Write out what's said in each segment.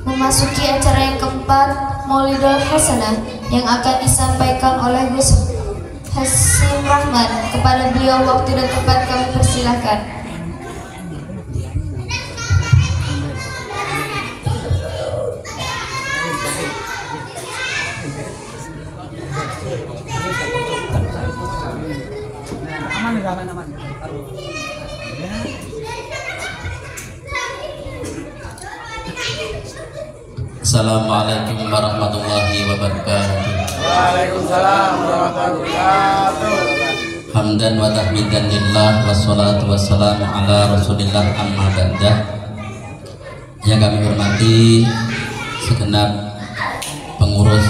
memasuki acara yang keempat, Maulidul Hasanah, yang akan disampaikan oleh Gus Hasim Rahman. Kepada beliau waktu dan tempat kami persilahkan. Assalamualaikum warahmatullahi wabarakatuh. Waalaikumsalam warahmatullahi wabarakatuh. Hamdan wa tahmidan lillah wassalatu wassalamu ala rasulillah amma ba'dah. Yang kami hormati segenap pengurus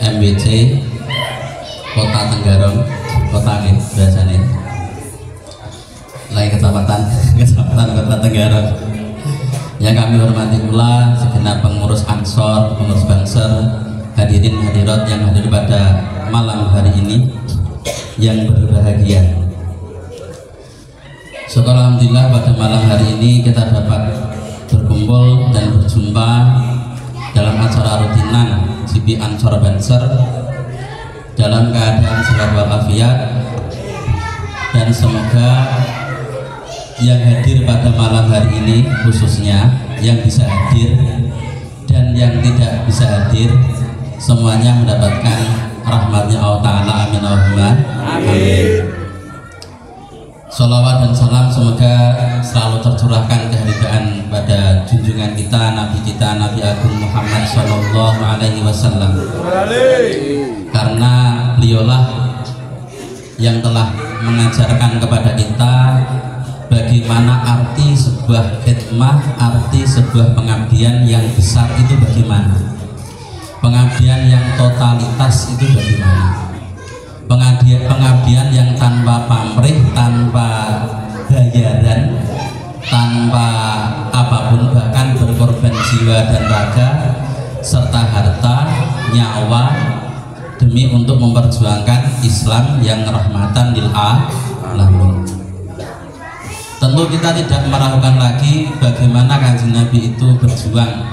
MBC Kota Tenggarong, kota ini biasanya lain kecamatan Kota Tenggarong. Yang kami hormati pula segenap pengurus Ansor, pengurus Banser, hadirin hadirat yang hadir pada malam hari ini yang berbahagia. Syukur alhamdulillah pada malam hari ini kita dapat berkumpul dan berjumpa dalam acara rutinan GP Ansor Banser dalam keadaan sehat walafiat, dan semoga yang hadir pada malam hari ini, khususnya yang bisa hadir dan yang tidak bisa hadir, semuanya mendapatkan rahmatnya Allah Ta'ala. Amin Allahumma amin. Sholawat dan salam semoga selalu tercurahkan keharibaan pada junjungan kita, Nabi Agung Muhammad Sallallahu Alaihi Wasallam, karena beliaulah yang telah mengajarkan kepada kita bagaimana arti sebuah khidmah, arti sebuah pengabdian yang besar itu bagaimana, pengabdian yang totalitas itu bagaimana, pengabdian yang tanpa pamrih, tanpa bayaran, tanpa apapun, bahkan berkorban jiwa dan raga serta harta, nyawa demi untuk memperjuangkan Islam yang rahmatan lil alamin. Tentu kita tidak meragukan lagi bagaimana Kanjeng Nabi itu berjuang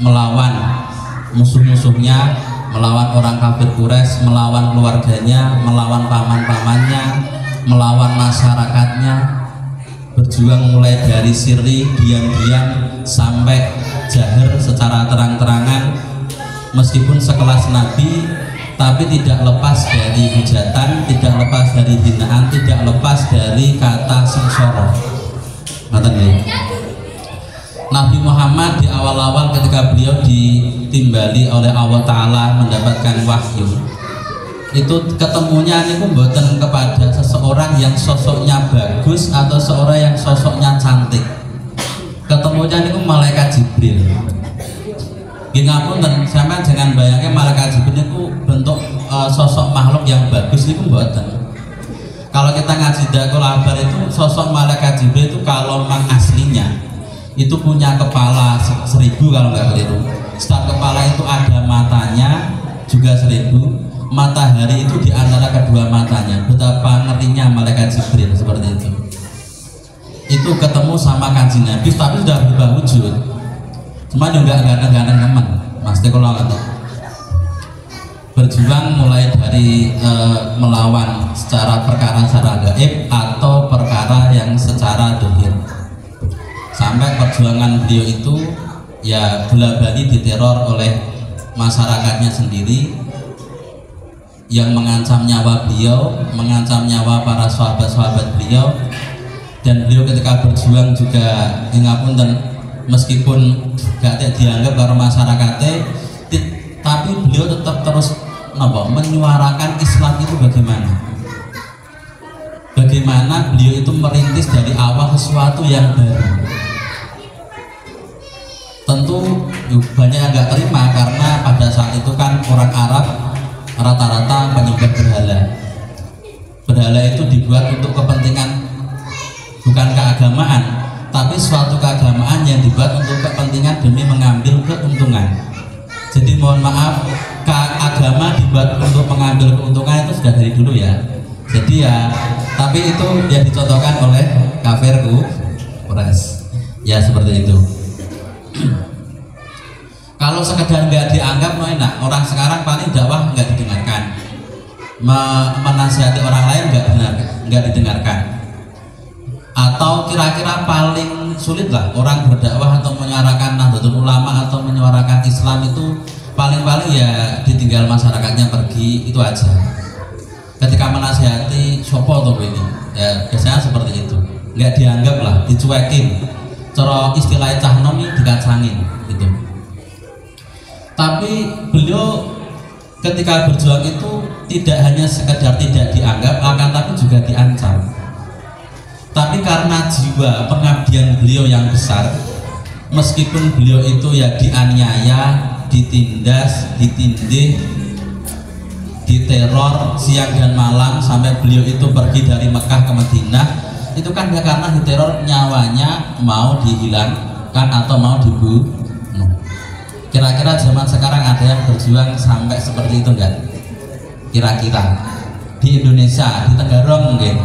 melawan musuh-musuhnya, melawan orang kafir Quraisy, melawan keluarganya, melawan paman-pamannya, melawan masyarakatnya, berjuang mulai dari sirri, diam-diam sampai jahar secara terang-terangan, meskipun sekelas Nabi tapi tidak lepas dari hujatan, tidak lepas dari hinaan, tidak lepas dari kata sengsara. Nabi Muhammad di awal-awal ketika beliau ditimbali oleh Allah Ta'ala mendapatkan wahyu, itu ketemunya ini bukan kepada seseorang yang sosoknya bagus atau seorang yang sosoknya cantik. Ketemunya ini malaikat Jibril. Ngapun sampean jangan bayangin malaikat Jibril itu bentuk sosok makhluk yang bagus itu mboten. Kalau kita ngaji Dakul Abar itu sosok malaikat Jibril itu kalau memang aslinya itu punya kepala 1000 kalau nggak keliru. Setiap kepala itu ada matanya juga 1000. Matahari itu di antara kedua matanya. Betapa ngerinya malaikat Jibril seperti itu. Itu ketemu sama Kanjeng Nabi tapi sudah berubah wujud. Cuma juga ganteng-ganteng teman, Mas kalau nggak berjuang mulai dari melawan secara perkara secara gaib atau perkara yang secara dohir, sampai perjuangan beliau itu ya bola-bali diteror oleh masyarakatnya sendiri yang mengancam nyawa beliau, mengancam nyawa para sahabat-sahabat beliau, dan beliau ketika berjuang juga ingapun dan meskipun gak dianggap karena masyarakatnya, tapi beliau tetap terus menyuarakan Islam itu bagaimana beliau itu merintis dari awal sesuatu yang baru. Tentu banyak yang gak terima karena pada saat itu kan orang Arab rata-rata penyembah berhala itu dibuat untuk kepentingan bukan keagamaan, tapi suatu keagamaan yang dibuat untuk kepentingan demi mengambil keuntungan. Jadi mohon maaf, agama dibuat untuk mengambil keuntungan itu sudah dari dulu ya. Jadi ya, tapi itu yang dicontohkan oleh kafir Quraisy. Ya seperti itu. Kalau sekedar nggak dianggap no enak, orang sekarang paling dakwah nggak didengarkan, menasihati orang lain nggak didengarkan. Atau kira-kira paling sulit lah orang berdakwah atau menyuarakan Nahdlatul Ulama atau menyuarakan Islam itu paling-paling ya ditinggal masyarakatnya pergi, itu aja. Ketika menasihati sopo tuh ini, ya biasanya seperti itu, nggak dianggap lah, dicuekin. Cara istilah cah nomi dikacangin gitu. Tapi beliau ketika berjuang itu tidak hanya sekedar tidak dianggap, akan tapi juga diancam. Tapi karena jiwa pengabdian beliau yang besar, meskipun beliau itu ya dianiaya, ditindas, ditindih, diteror siang dan malam sampai beliau itu pergi dari Mekah ke Madinah, itu kan ya karena diteror nyawanya mau dihilangkan atau mau dibunuh. Kira-kira zaman sekarang ada yang berjuang sampai seperti itu enggak? Kira-kira di Indonesia, di Tenggarong mungkin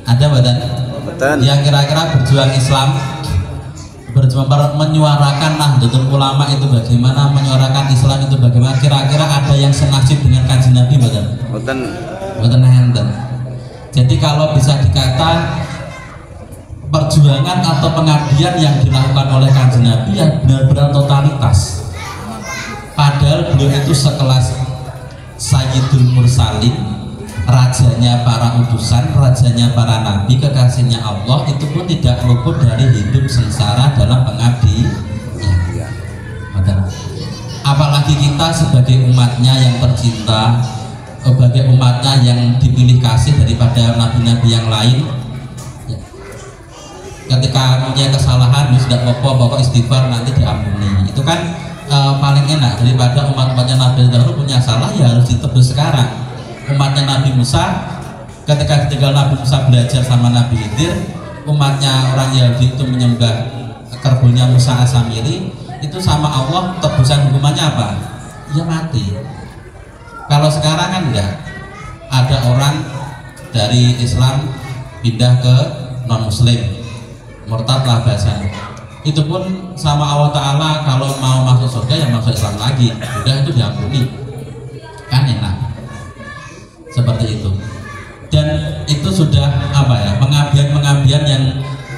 ada badan yang kira-kira berjuang Islam, berjuang menyuarakan Nahdlatul Ulama itu bagaimana, menyuarakan Islam itu bagaimana, kira-kira ada yang senasib dengan Kanjeng Nabi badan? Badan enten. Jadi kalau bisa dikata perjuangan atau pengabdian yang dilakukan oleh Kanjeng Nabi yang benar-benar totalitas. Padahal beliau itu sekelas Sayyidul Mursalin, rajanya para utusan, rajanya para nabi, kekasihnya Allah, itu pun tidak luput dari hidup sengsara dalam pengabdian. Apalagi kita sebagai umatnya yang tercinta, sebagai umatnya yang dipilih kasih daripada nabi-nabi yang lain. Ketika punya kesalahan sudah pokok istighfar nanti diampuni, itu kan paling enak daripada umat-umatnya Nabi dahulu punya salah ya harus ditebus sekarang. Umatnya Nabi Musa, ketika ditinggal Nabi Musa belajar sama Nabi Khidir, umatnya orang Yahudi itu menyembah kerbaunya Musa As-Samiri, itu sama Allah tebusan hukumannya apa? Ya mati. Kalau sekarang kan enggak, ada orang dari Islam pindah ke non Muslim, murtad lah bahasanya, itu pun sama Allah Ta'ala kalau mau masuk surga ya masuk Islam lagi, udah itu diampuni, kan enak seperti itu. Dan itu sudah apa ya, pengabdian yang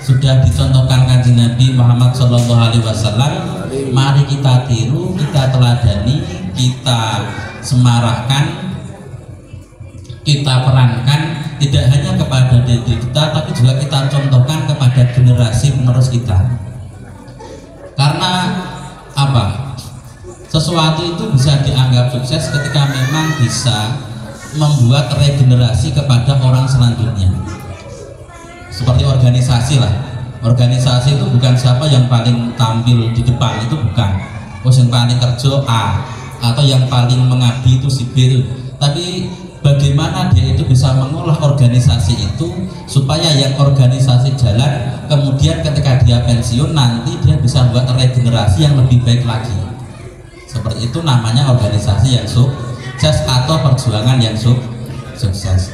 sudah dicontohkan Kanjeng Nabi Muhammad SAW. Mari kita tiru, kita teladani, kita semarahkan, kita perankan, tidak hanya kepada diri kita tapi juga kita contohkan kepada generasi penerus kita. Karena apa? Sesuatu itu bisa dianggap sukses ketika memang bisa membuat regenerasi kepada orang selanjutnya. Seperti organisasi lah. Organisasi itu bukan siapa yang paling tampil di depan, itu bukan. Yang paling kerja A atau yang paling mengabdi itu si B, tapi bagaimana dia itu bisa mengolah organisasi itu supaya yang organisasi jalan, kemudian ketika dia pensiun nanti dia bisa buat regenerasi yang lebih baik lagi. Seperti itu namanya organisasi yang sukses atau perjuangan yang sukses.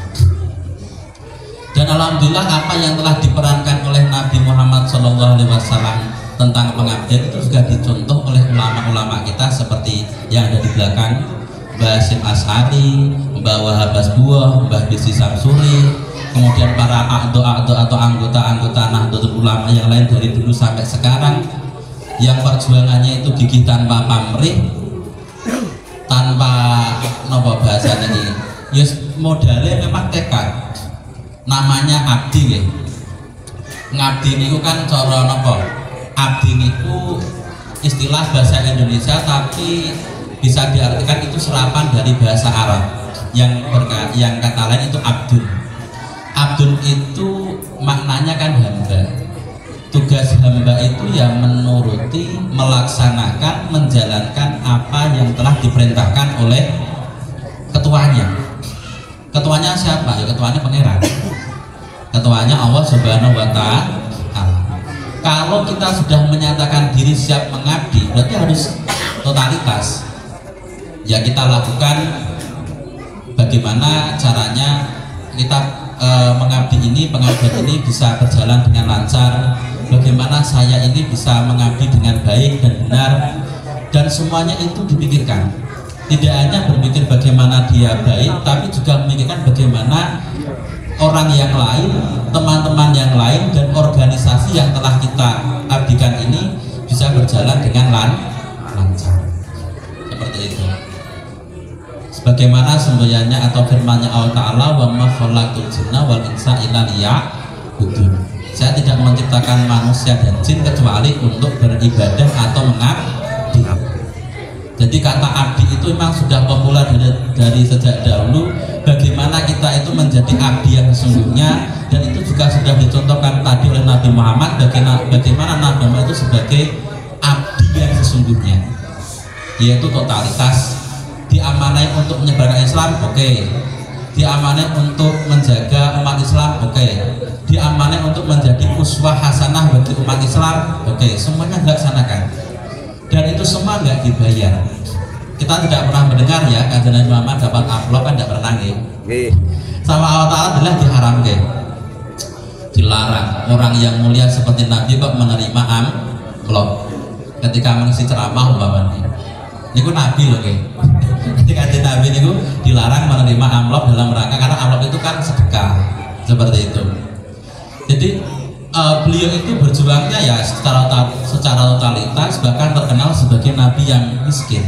Dan alhamdulillah apa yang telah diperankan oleh Nabi Muhammad SAW tentang pengabdian itu juga dicontoh oleh ulama-ulama kita seperti yang ada di belakang, Mbah Hasyim Asy'ari, Mbah Wahab Asbuah, Mbah Bisri Samsuri, kemudian para a'do atau anggota-anggota Nahdlatul Ulama yang lain dari dulu sampai sekarang, yang perjuangannya itu gigih tanpa pamrih, tanpa nopo bahasanya ini, yes, modalnya memang tekad, namanya abdi ya. Ngabdi niku kan cara nopo, abdi niku istilah bahasa Indonesia tapi bisa diartikan itu serapan dari bahasa Arab yang kata lain itu abdun. Abdun itu maknanya kan hamba. Tugas hamba itu ya menuruti, melaksanakan, menjalankan apa yang telah diperintahkan oleh ketuanya. Ketuanya siapa? Ya ketuanya pangeran. Ketuanya Allah Subhanahu wa Ta'ala. Kalau kita sudah menyatakan diri siap mengabdi, berarti harus totalitas. Ya kita lakukan bagaimana caranya kita pengabdian ini bisa berjalan dengan lancar, bagaimana saya ini bisa mengabdi dengan baik dan benar, dan semuanya itu dipikirkan. Tidak hanya berpikir bagaimana dia baik, tapi juga memikirkan bagaimana orang yang lain, teman-teman yang lain, dan organisasi yang telah kita abdikan ini bisa berjalan dengan lancar. Seperti itu. Sebagaimana semboyannya atau firman-Nya Allah Ta'ala, wa ma khalaqtul jinna wal insa illa liya'budun. Saya tidak menciptakan manusia dan jin kecuali untuk beribadah atau mengabdi. Jadi kata abdi itu memang sudah populer dari sejak dahulu. Bagaimana kita itu menjadi abdi yang sesungguhnya, dan itu juga sudah dicontohkan tadi oleh Nabi Muhammad, bagaimana Nabi Muhammad itu sebagai abdi yang sesungguhnya, yaitu totalitas. Diamanai untuk menyebarkan Islam, oke. Diamanai untuk menjaga umat Islam, oke. Diamanai untuk menjadi uswah hasanah bagi umat Islam, oke. Semuanya dilaksanakan, dan itu semua nggak dibayar. Kita tidak pernah mendengar ya Kanjeng Nabi Muhammad dapat amplop, kan tidak pernah nggih. Sama Allah Ta'ala adalah diharam nggih, dilarang. Orang yang mulia seperti Nabi kok menerima amplop ketika mengisi ceramah umpamanya. Niku Nabi loh nggih. Ketika Nabi niku dilarang menerima amplop dalam rangka, karena amplop itu kan sedekah, seperti itu. Jadi beliau itu berjuangnya ya secara totalitas, bahkan terkenal sebagai nabi yang miskin.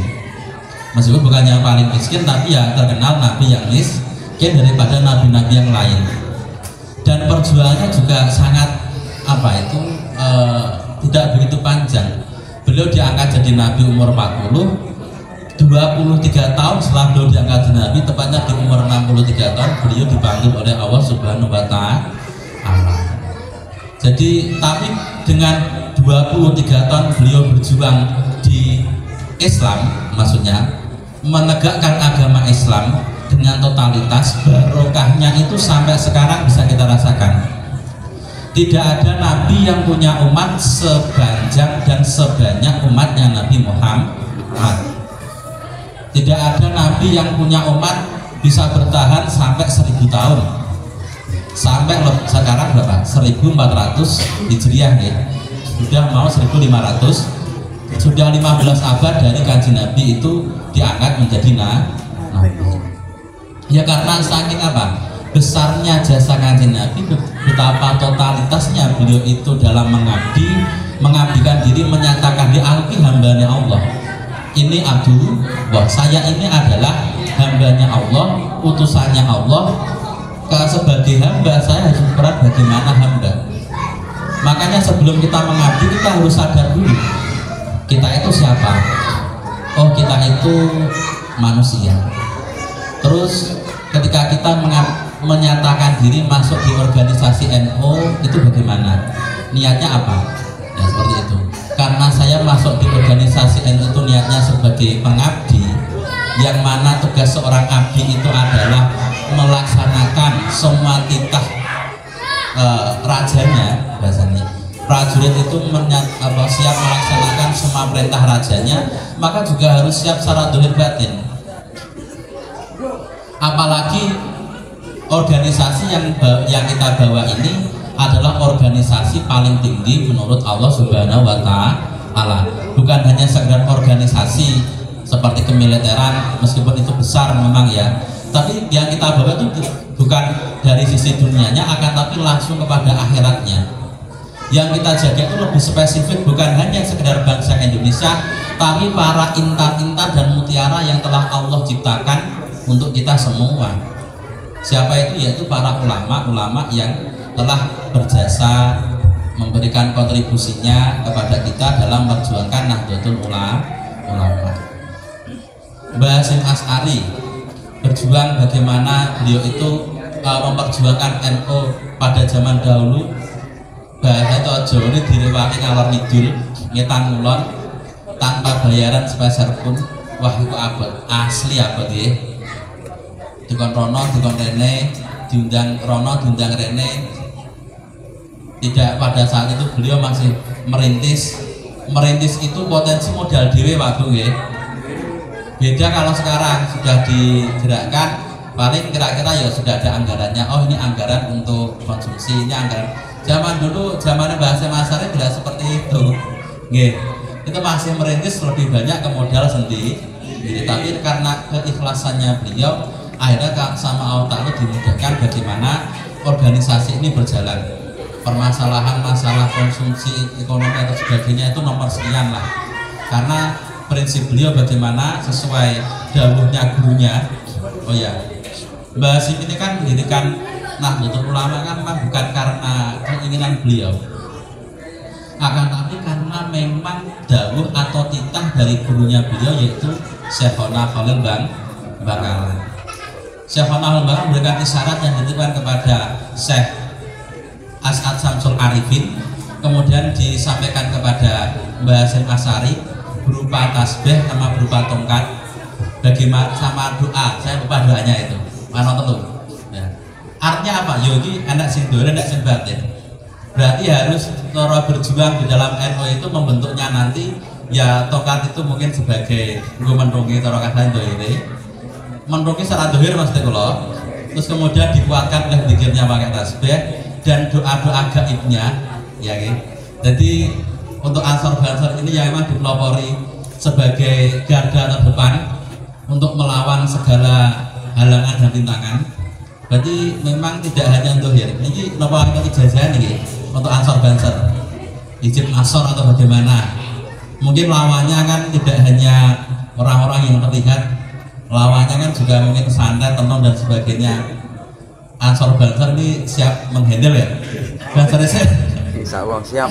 Meskipun bukan yang paling miskin, tapi ya terkenal nabi yang miskin daripada nabi-nabi yang lain. Dan perjuangannya juga sangat tidak begitu panjang. Beliau diangkat jadi nabi umur 23 tahun setelah beliau diangkat jadi nabi, tepatnya di umur 63 tahun beliau dipanggil oleh Allah Subhanahu wa Ta'ala. Jadi tapi dengan 23 tahun beliau berjuang di Islam, maksudnya menegakkan agama Islam dengan totalitas, barokahnya itu sampai sekarang bisa kita rasakan. Tidak ada nabi yang punya umat sepanjang dan sebanyak umatnya Nabi Muhammad. Tidak ada nabi yang punya umat bisa bertahan sampai 1000 tahun. Sampai sekarang berapa? 1400 Hijriah ya. Sudah mau 1500. Sudah 15 abad dari Kanjeng Nabi itu diangkat menjadi nabi. Ya karena saking besarnya jasa Kanjeng Nabi, betapa totalitasnya beliau itu dalam mengabdikan diri, menyatakan di alki hambanya Allah. Ini Abdullah, saya ini adalah hambanya Allah, utusannya Allah. Sebagai hamba saya harus berat bagaimana hamba. Makanya sebelum kita mengabdi, kita harus sadar dulu kita itu siapa. Oh, kita itu manusia. Terus ketika kita menyatakan diri masuk di organisasi NU, itu bagaimana? Niatnya apa? Ya seperti itu. Karena saya masuk di organisasi NU itu niatnya sebagai pengabdi, yang mana tugas seorang abdi itu adalah melaksanakan semua titah rajanya, bahasanya prajurit itu siap melaksanakan semua perintah rajanya, maka juga harus siap secara zahir batin. Apalagi organisasi yang kita bawa ini adalah organisasi paling tinggi menurut Allah Subhanahu wa Ta'ala. Bukan hanya sekedar organisasi seperti kemiliteran, meskipun itu besar memang ya, tapi yang kita bawa itu bukan dari sisi dunianya, akan tapi langsung kepada akhiratnya. Yang kita jaga itu lebih spesifik, bukan hanya sekedar bangsa Indonesia, tapi para intan-intan dan mutiara yang telah Allah ciptakan untuk kita semua. Siapa itu? Yaitu para ulama-ulama yang telah berjasa memberikan kontribusinya kepada kita dalam memperjuangkan Nahdlatul Ulama. Mbah Hasyim Asy'ari berjuang bagaimana beliau itu memperjuangkan NU pada zaman dahulu. Bahasa itu aja ini direwaki ngalor ngidul ngetan ngulon tanpa bayaran sepeser pun. Wah itu abot, asli abot ya. Dikon rono, dikon rene, diundang rono, diundang rene. Tidak, pada saat itu beliau masih merintis itu potensi modal dhewe waktu ya. Beda kalau sekarang sudah digerakkan, paling kira-kira ya sudah ada anggarannya. Oh ini anggaran untuk konsumsi, ini anggaran. Zaman dulu, zamannya bahasa Masari tidak seperti itu. Nggih. Itu masih merintis lebih banyak ke modal sendiri. Tapi karena keikhlasannya beliau, akhirnya sama Allah Ta'ala dimudahkan bagaimana organisasi ini berjalan. Permasalahan masalah konsumsi ekonomi atau sebagainya itu nomor sekian lah. Karena prinsip beliau bagaimana sesuai dawuhnya gurunya. Oh ya, Mbah Hasyim ini kan mendirikan Nahdlatul Ulama kan memang bukan karena keinginan beliau, akan tapi karena memang dawuh atau titah dari gurunya beliau yaitu Syekhona Khalil Bangkalan. Syekhona Khalil Bangkalan memberikan isyarat yang dititipkan kepada Syekh As'ad Syamsul Arifin, kemudian disampaikan kepada Mbah Hasyim Asy'ari berupa tasbih sama berupa tongkat, bagaimana sama doa. Saya lupa doanya itu mana telu ya. Artinya apa? Yogi anak sing dore anak sing batin. Berarti harus cara berjuang di dalam NU itu membentuknya nanti ya tongkat itu mungkin sebagai gue menrungi cara kadang ini menrungi secara dohir mas kula, terus kemudian dikuatkan oleh zikirnya pakai tasbih dan doa-doa gaibnya ya gitu. Jadi untuk Ansor Bansor ini yang memang dipelopori sebagai garda terdepan untuk melawan segala halangan dan rintangan. Berarti memang tidak hanya dohir. Ini kenapa kita ijazah nih untuk Ansor Bansor, izin Ansor atau bagaimana? Mungkin lawannya kan tidak hanya orang-orang yang terlihat, lawannya kan juga mungkin santet, tenung dan sebagainya. Ansor Bansor ini siap menghandle ya. Bansor saya Insya Allah siap.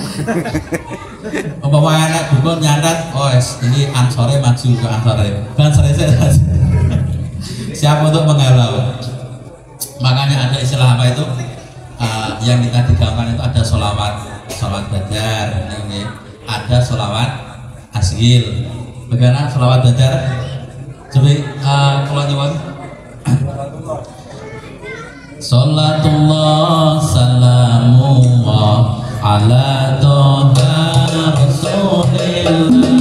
Umpama anak dukun nyantet, oh ini Ansore maju ke Ansore. Bansor saya siap untuk menghalau. Makanya ada istilah apa itu yang kita digaungkan itu ada sholawat badar, ada sholawat asgil. Bagaimana sholawat badar? Coba kalau nyuwun. Salatullah salamullah ala toha rasulillah.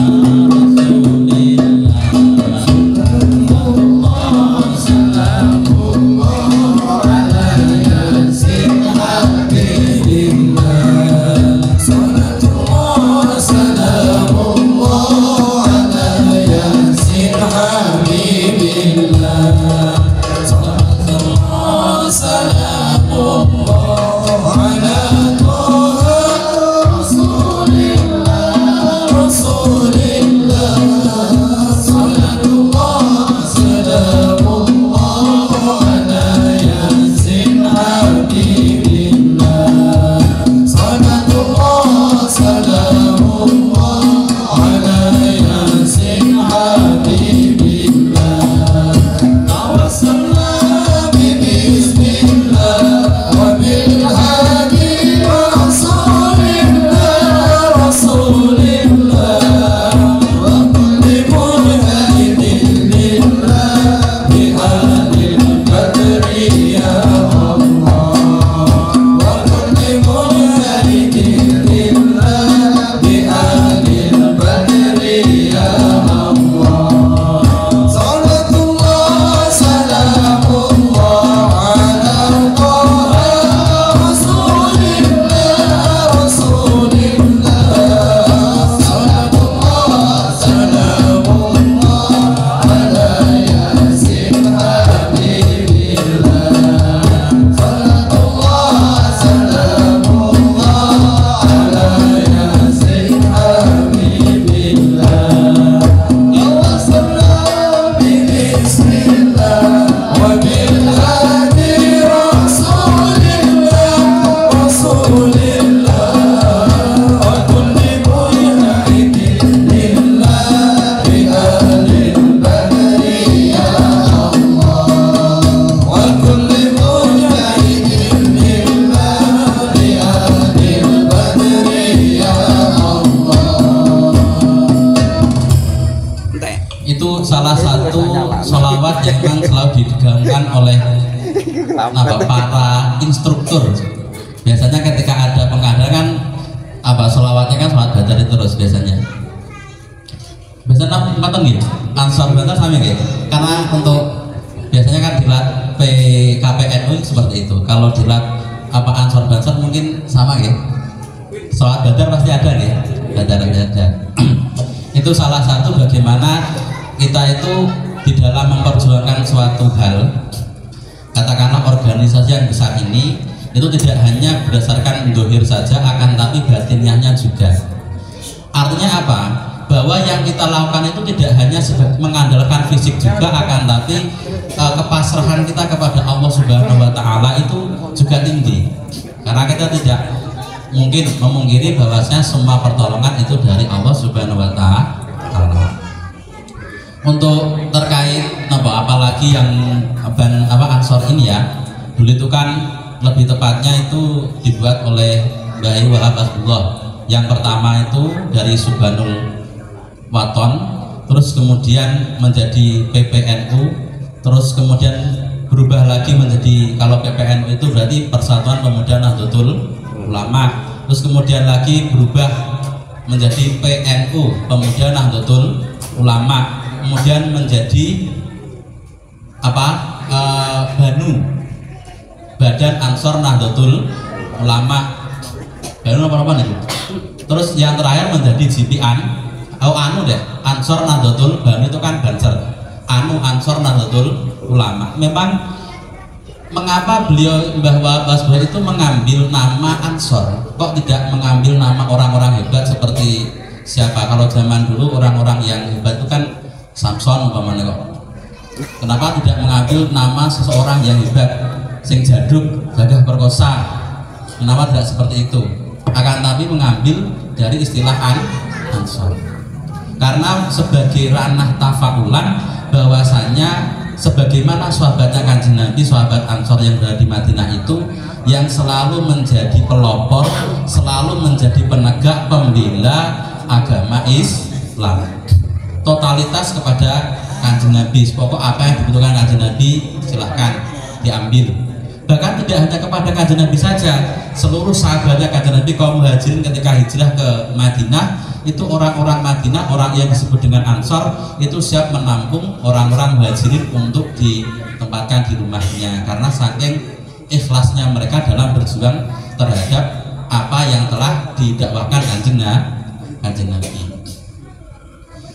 Para instruktur biasanya ketika ada pengadakan sholawatnya kan sholawat badar terus biasanya mateng gitu Ansor Bansor sama gitu karena untuk biasanya kan dilat PKPNU seperti itu. Kalau dilat apa Ansor Banser mungkin sama ya. Sholat Badar pasti ada ya. Badar ada. Itu salah satu bagaimana kita itu di dalam memperjuangkan suatu hal, katakanlah organisasi yang besar ini, itu tidak hanya berdasarkan dohir saja, akan tapi batiniahnya juga. Artinya apa? Bahwa yang kita lakukan itu tidak hanya mengandalkan fisik juga, akan tapi kepasrahan kita kepada Allah Subhanahu wa Ta'ala itu juga tinggi. Karena kita tidak mungkin memungkiri bahwasanya semua pertolongan itu dari Allah Subhanahu wa Ta'ala. Untuk terkait apalagi yang Ansor ini ya, dulu itu kan lebih tepatnya itu dibuat oleh Mbah Wahab Asbullah. Yang pertama itu dari Subhanul Waton, terus kemudian menjadi PPNU, terus kemudian berubah lagi menjadi, kalau PPNU itu berarti Persatuan Pemuda Nahdlatul Ulama, terus kemudian lagi berubah menjadi PNU, Pemuda Nahdlatul Ulama, kemudian menjadi BANU, Badan Ansor Nahdlatul Ulama, BANU apa itu. Terus yang terakhir menjadi GPAN, Ansor Nahdlatul, BANU itu kan Banser, Ansor Nahdlatul Ulama. Memang mengapa beliau Mbah Wasbah itu mengambil nama Ansor, kok tidak mengambil nama orang-orang hebat seperti siapa? Kalau zaman dulu orang-orang yang hebat itu kan Samson umpamanya kok. Kenapa tidak mengambil nama seseorang yang hebat, sing jaduk, gagah perkosa? Kenapa tidak seperti itu? Akan tapi mengambil dari istilah Ansor. Karena sebagai ranah tafaulan, bahwasanya sebagaimana sahabatnya Kanjeng Nabi, sahabat Ansor yang berada di Madinah itu yang selalu menjadi pelopor, selalu menjadi penegak pembela agama Islam. Totalitas kepada Kanjeng Nabi, pokok apa yang dibutuhkan Kanjeng Nabi silahkan diambil. Bahkan tidak hanya kepada Kanjeng Nabi saja, seluruh sahabatnya Kanjeng Nabi kaum muhajirin ketika hijrah ke Madinah, itu orang-orang Madinah, orang yang disebut dengan Ansor, itu siap menampung orang-orang muhajirin untuk ditempatkan di rumahnya, karena saking ikhlasnya mereka dalam berjuang terhadap apa yang telah didakwahkan Kanjeng Nabi.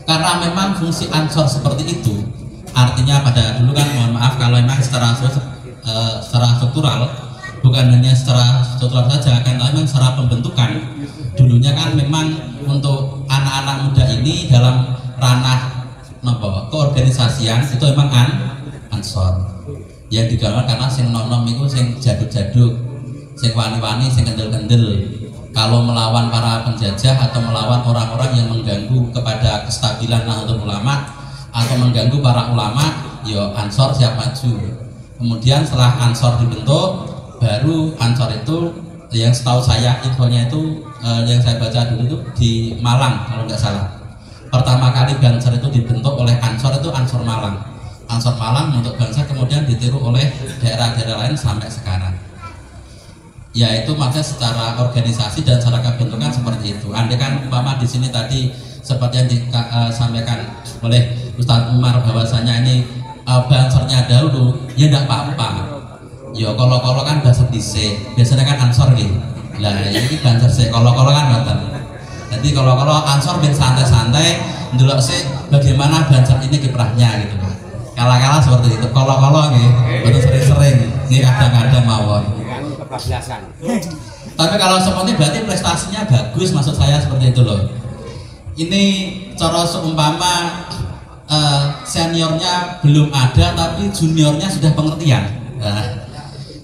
Karena memang fungsi Ansor seperti itu, artinya pada dulu kan, mohon maaf kalau memang secara struktural, bukan hanya secara struktural saja, kan memang secara pembentukan dulunya kan memang untuk anak-anak muda ini dalam ranah keorganisasian itu memang Ansor yang digawe karena sing nom-nom itu sing jaduk-jaduk, sing wani-wani, sing kendel-kendel. Kalau melawan para penjajah atau melawan orang-orang yang mengganggu kepada kestabilan Nahdlatul Ulama atau mengganggu para ulama, yo Ansor siap maju. Kemudian setelah Ansor dibentuk, baru Ansor itu yang setahu saya infonya itu yang saya baca dulu itu di Malang kalau nggak salah. Pertama kali Banser itu dibentuk oleh Ansor itu Ansor Malang. Ansor Malang untuk Banser kemudian ditiru oleh daerah-daerah lain sampai sekarang. Ya itu maksudnya secara organisasi dan secara kebentukan seperti itu. Andai kan umpama di sini tadi seperti yang disampaikan oleh Ustadz Umar bahwasanya ini Bansernya dahulu, ya tidak apa-apa. Yo kalau kan Banser dhisik, biasanya kan Ansor nih. Lah ini Banser sih, kalau kan ngoten. Jadi kalau Ansor ben santai-santai, ndelok sih bagaimana Banser ini kiprahnya gitu. Kala-kala seperti itu. Kalau nggih, betul sering-sering, nggih kadang-kadang mawon. Tapi kalau seperti berarti prestasinya bagus, maksud saya seperti itu loh. Ini cara seumpama seniornya belum ada tapi juniornya sudah pengertian. Nah,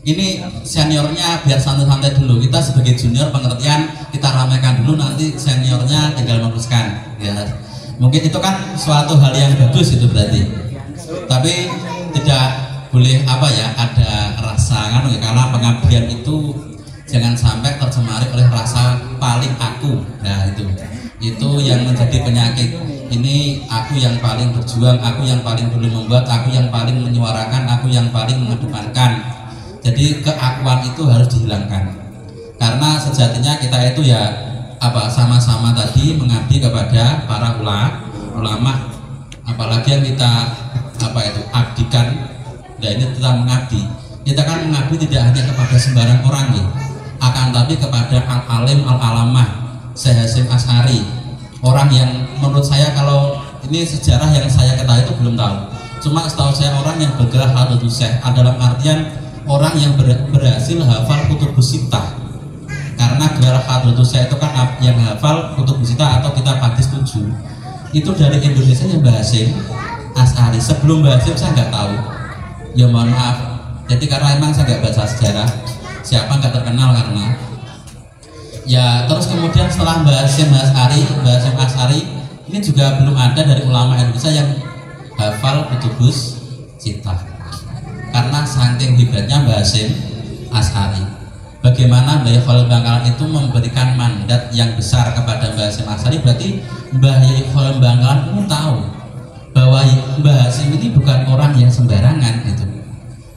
ini seniornya biar santai-santai dulu, kita sebagai junior pengertian kita ramaikan dulu, nanti seniornya tinggal meneruskan ya. Mungkin itu kan suatu hal yang bagus itu berarti, tapi tidak boleh ada rasa kan, karena pengabdian itu jangan sampai tercemari oleh rasa paling aku. Nah itu yang menjadi penyakit. Ini aku yang paling berjuang, aku yang paling dulu membuat, aku yang paling menyuarakan, aku yang paling mengedepankan. Jadi keakuan itu harus dihilangkan, karena sejatinya kita itu ya sama-sama tadi mengabdi kepada para ulama, apalagi yang kita abdikan. Nah ini tetap mengabdi. Kita kan mengabdi tidak hanya kepada sembarang orang nih, akan tapi kepada al-alim al-alamah Syekh Hasyim Asy'ari, orang yang menurut saya, kalau ini sejarah yang saya ketahui itu belum tahu, cuma setahu saya orang yang bergerak Hadratus Syekh adalah artian orang yang berhasil hafal Kutubus Sittah. Karena gelar Hadratus Syekh itu kan yang hafal Kutubus Sittah atau kitab hadis 7 itu dari Indonesia yang Mbah Hasyim Asy'ari. Sebelum Mbah Hasyim saya nggak tahu, ya mohon maaf. Jadi karena emang saya nggak baca sejarah, siapa nggak terkenal karena ya. Terus kemudian setelah Mbah Hasyim Asy'ari ini juga belum ada dari ulama Indonesia yang hafal Kutubus Sittah. Karena saking hebatnya Mbah Hasyim Asy'ari, bagaimana Mbah Khalil Bangkalan itu memberikan mandat yang besar kepada Mbah Hasyim Asy'ari, berarti Mbah Khalil Bangkalan pun tahu bahwa Mbah Hasyim ini bukan orang yang sembarangan gitu.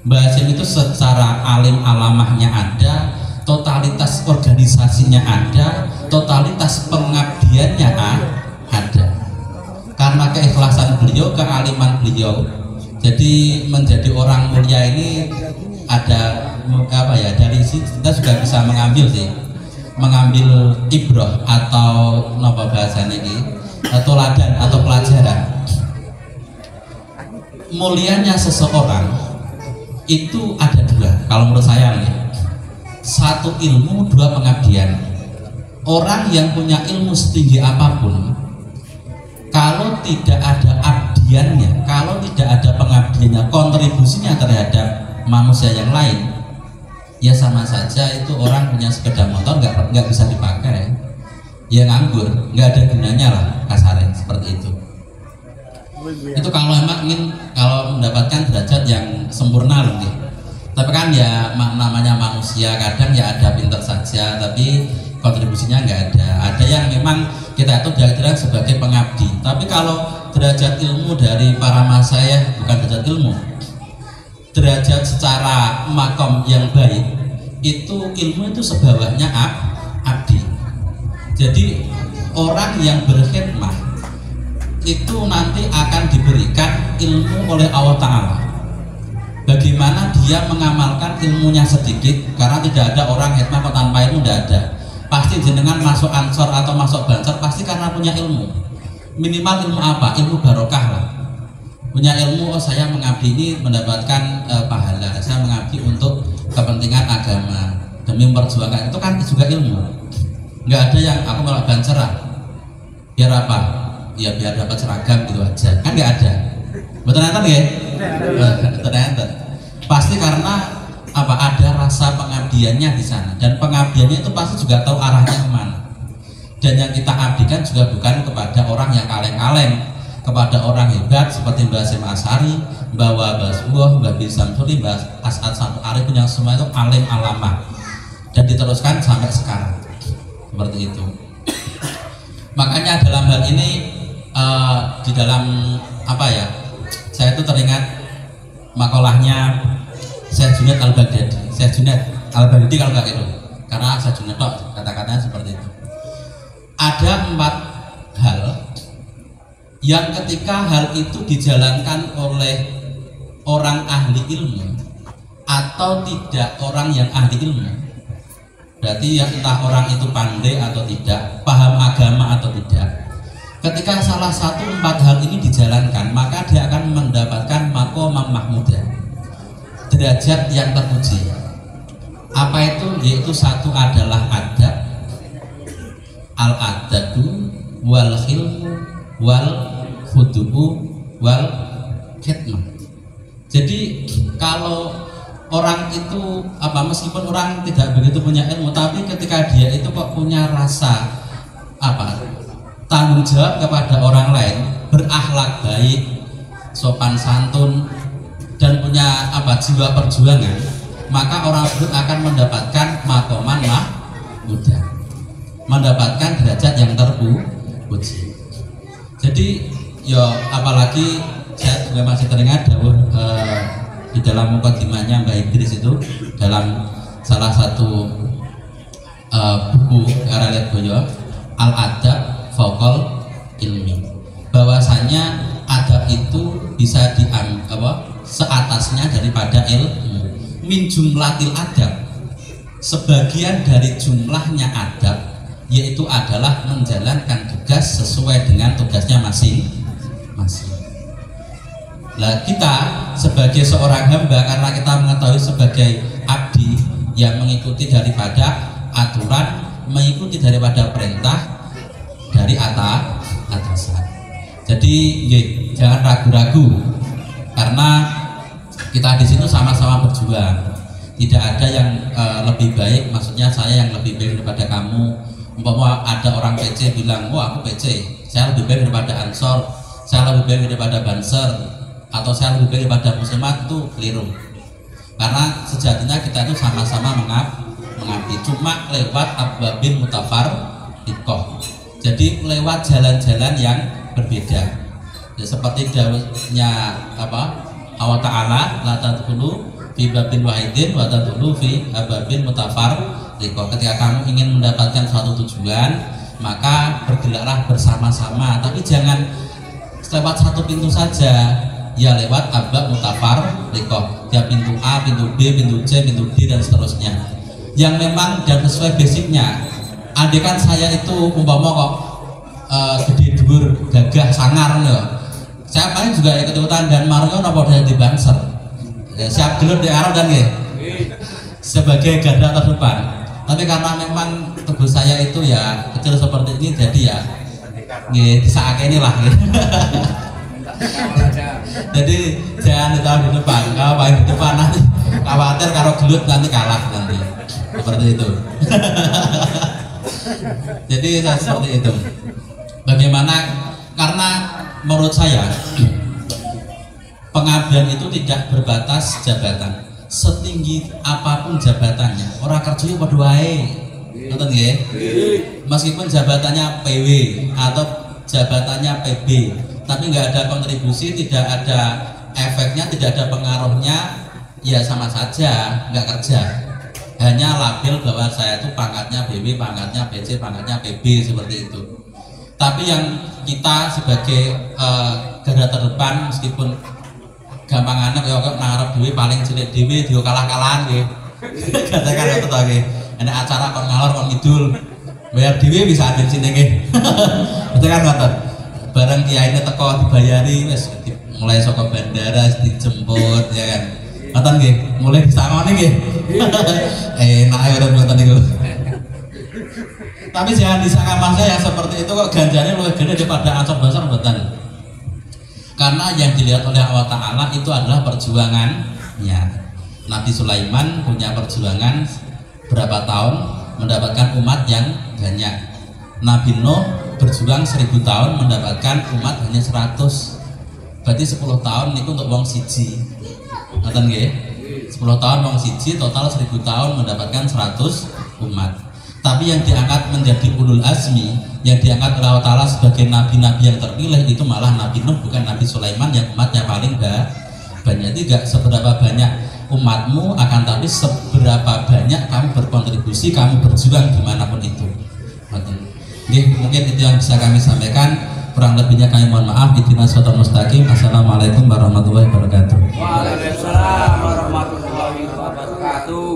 Mbah Hasyim itu secara alim alamahnya ada, totalitas organisasinya ada, totalitas pengabdiannya ada. Karena keikhlasan beliau, kealiman beliau, jadi menjadi orang mulia ini ada apa ya, dari sini kita juga bisa mengambil ibrah atau apa bahasanya ini, teladan atau pelajaran. Mulianya seseorang itu ada dua kalau menurut saya nih. Satu ilmu, dua pengabdian. Orang yang punya ilmu setinggi apapun, kalau tidak ada abdiannya, kalau tidak ada pengabdiannya, kontribusinya terhadap manusia yang lain, ya sama saja itu orang punya sepeda motor nggak bisa dipakai, ya nganggur, nggak ada gunanya lah kasarnya seperti itu. Itu kalau emang ingin kalau mendapatkan derajat yang sempurna loh nih. Tapi kan ya namanya manusia, kadang ya ada pintar saja tapi kontribusinya nggak ada. Ada yang memang kita itu derajat sebagai pengabdi. Tapi kalau derajat ilmu dari para masyayikh bukan derajat ilmu, derajat secara makom yang baik, itu ilmu itu sebawahnya abdi. Jadi orang yang berkhidmah itu nanti akan diberikan ilmu oleh Allah Ta'ala. Bagaimana dia mengamalkan ilmunya sedikit, karena tidak ada orang khidmah kok tanpa ilmu, tidak ada. Pasti jenengan masuk ansor atau masuk banser pasti karena punya ilmu. Minimal ilmu apa? Ilmu barokah lah. Punya ilmu, oh saya mengabdi ini mendapatkan pahala, saya mengabdi untuk kepentingan agama demi memperjuangkan, itu kan juga ilmu. Nggak ada yang aku malah banser biar apa? Ya biar dapat seragam gitu aja, kan nggak ada. Betul nonton ya? Betul nonton. Pasti karena apa? Ada rasa pengabdiannya di sana, dan pengabdiannya itu pasti juga tahu arahnya kemana. Dan yang kita abdikan juga bukan kepada orang yang kaleng-kaleng, kepada orang hebat seperti Mbah Hasyim Asy'ari, Mbah Wahbah, Mbah Bin Samsuri, Mbah As'ad Satu Arifin, yang semua itu alim alamah dan diteruskan sampai sekarang seperti itu. Makanya dalam hal ini di dalam apa ya, saya itu teringat makalahnya Syekh Junaid Al-Baghdadi. Syekh Junaid Al-Baghdadi kalau nggak itu, karena Syekh Junaid kata-katanya seperti itu. Ada 4 hal yang ketika hal itu dijalankan oleh orang ahli ilmu atau tidak orang yang ahli ilmu, berarti ya entah orang itu pandai atau tidak, paham agama atau tidak, ketika salah satu 4 hal ini dijalankan, maka dia akan mendapatkan maqamah mahmudah, derajat yang terpuji. Apa itu? Yaitu satu adalah adab, al-adadu wal khilmu wal khudu'u wal khidmah. Jadi kalau orang itu apa, meskipun orang tidak begitu punya ilmu, tapi ketika dia itu kok punya rasa apa, tanggung jawab kepada orang lain, berakhlak baik, sopan santun, dan punya apa, jiwa perjuangan, maka orang tersebut akan mendapatkan maqaman mahmudah, mendapatkan derajat yang terpuji. Jadi ya apalagi saya juga masih teringat dawuh di dalam mukadimahnya Mbak Idris itu dalam salah satu buku karya beliau Al-Adab Fauqal Ilmi, bahwasanya adab itu bisa seatasnya daripada ilmu. min jumlatil adab, sebagian dari jumlahnya adab yaitu adalah menjalankan tugas sesuai dengan tugasnya masing-masing. Nah, kita sebagai seorang hamba, karena kita mengetahui sebagai abdi yang mengikuti daripada aturan, mengikuti daripada perintah dari atasan. Jadi jangan ragu-ragu, karena kita di sini sama-sama berjuang. Tidak ada yang lebih baik, maksudnya saya yang lebih baik daripada kamu. Umpama ada orang PC bilang, "Oh, aku PC, saya lebih baik daripada Ansor, saya lebih baik daripada Banser, atau saya lebih baik daripada Muslimat," itu keliru. Karena sejatinya kita itu sama-sama mengabdi, cuma lewat abwabin mutafarriqah. Jadi lewat jalan-jalan yang berbeda. Ya, seperti dawuhnya Allah Ta'ala, la tadkhulu fi babin wahidin wa tadkhulu fi abwabin mutafarriqah. Ketika kamu ingin mendapatkan suatu tujuan, maka bergeraklah bersama-sama, tapi jangan lewat satu pintu saja. Ya, lewat abwab mutafarriqah. Ya, pintu A, pintu B, pintu C, pintu D, dan seterusnya. Yang memang dan sesuai basicnya. Andai kan saya itu umpama kok gede dhuwur gagah sangar lho. Saya paling juga ikut-ikutan dan Mario napa di Banser. Ya, siap gelut di Arab dan nggih. Sebagai garda terdepan. Tapi karena memang tubuh saya itu ya kecil seperti ini, jadi ya nggih disakeni lah gitu. Jadi jangan ditaruh di depan. Kalau paling di depan nanti khawatir kalau gelut nanti kalah nanti. Seperti itu. Jadi seperti itu. Bagaimana? Karena menurut saya pengabdian itu tidak berbatas jabatan. Setinggi apapun jabatannya, orang kerja padha wae. Ngoten nggih? Meskipun jabatannya PW atau jabatannya PB, tapi nggak ada kontribusi, tidak ada efeknya, tidak ada pengaruhnya, ya sama saja nggak kerja. Hanya label bahwa saya itu pangkatnya BW, pangkatnya PC, pangkatnya PB, seperti itu. Tapi yang kita sebagai garda terdepan, meskipun gampang anak ya kok narap dhewe paling cilik dhewe dia kalah-kalahan nggih. Katakan ngoten to nggih. Ana acara kok ngalor kok ngidul. Bayar dhewe bisa bensin nggih. Betul kan ngoten. Bareng kiyaine teko dibayari wis mulai saka bandara dijemput ya kan. Ngoten nggih, mulai disangoni nggih. Enak ya ngoten niku. Tapi jangan disangka Mas saya seperti itu kok ganjarnya luwih gede daripada Ansor Banser mboten. Karena yang dilihat oleh Allah Ta'ala itu adalah perjuangannya. Nabi Sulaiman punya perjuangan berapa tahun mendapatkan umat yang banyak. Nabi Nuh berjuang 1000 tahun mendapatkan umat hanya 100. Berarti 10 tahun itu untuk wong siji. Ngoten nggih? 10 tahun wong siji, total 1000 tahun mendapatkan 100 umat. Tapi yang diangkat menjadi ulul azmi, yang diangkat oleh Allah Ta'ala sebagai nabi-nabi yang terpilih itu malah Nabi Nuh, bukan Nabi Sulaiman yang umatnya paling banyak. Tidak seberapa banyak umatmu, akan tapi seberapa banyak kamu berkontribusi, kamu berjuang dimanapun itu. Mungkin itu yang bisa kami sampaikan. Kurang lebihnya kami mohon maaf. Ihdinas shiratal mustaqim. Assalamualaikum warahmatullahi wabarakatuh. Waalaikumsalam warahmatullahi wabarakatuh.